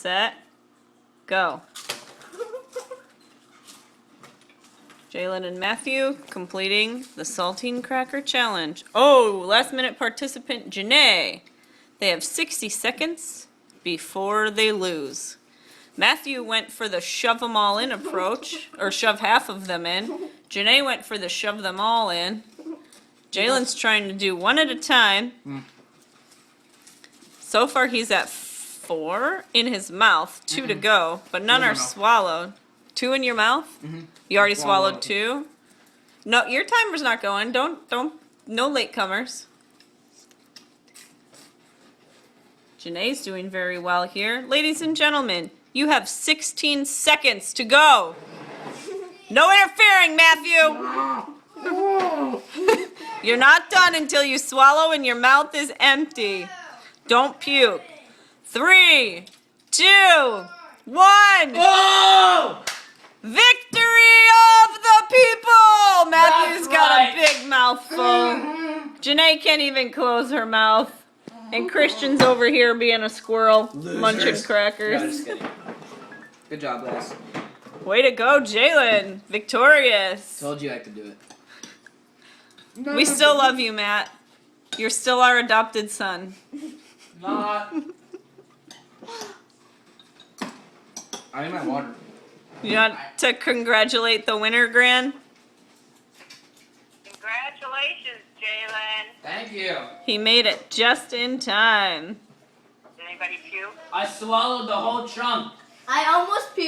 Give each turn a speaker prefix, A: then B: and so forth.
A: set, go. Jalen and Matthew completing the Saltine Cracker Challenge. Oh, last minute participant Janae. They have 60 seconds before they lose. Matthew went for the shove them all in approach, or shove half of them in. Janae went for the shove them all in. Jalen's trying to do one at a time. So far he's at 4 in his mouth, 2 to go, but none are swallowed. 2 in your mouth? You already swallowed 2? No, your timer's not going. Don't, no latecomers. Janae's doing very well here. Ladies and gentlemen, you have 16 seconds to go. No interfering, Matthew. You're not done until you swallow and your mouth is empty. Don't puke. 3, 2, 1.
B: Oh!
A: Victory of the people! Matthew's got a big mouthful. Janae can't even close her mouth. And Christian's over here being a squirrel, munching crackers.
B: No, just kidding. Good job, guys.
A: Way to go, Jalen. Victorious.
B: Told you I could do it.
A: We still love you, Matt. You're still our adopted son.
B: Not. I need my water.
A: You want to congratulate the winner, Gran?
C: Congratulations, Jalen.
B: Thank you.
A: He made it just in time.
C: Did anybody puke?
B: I swallowed the whole chunk.
D: I almost puked.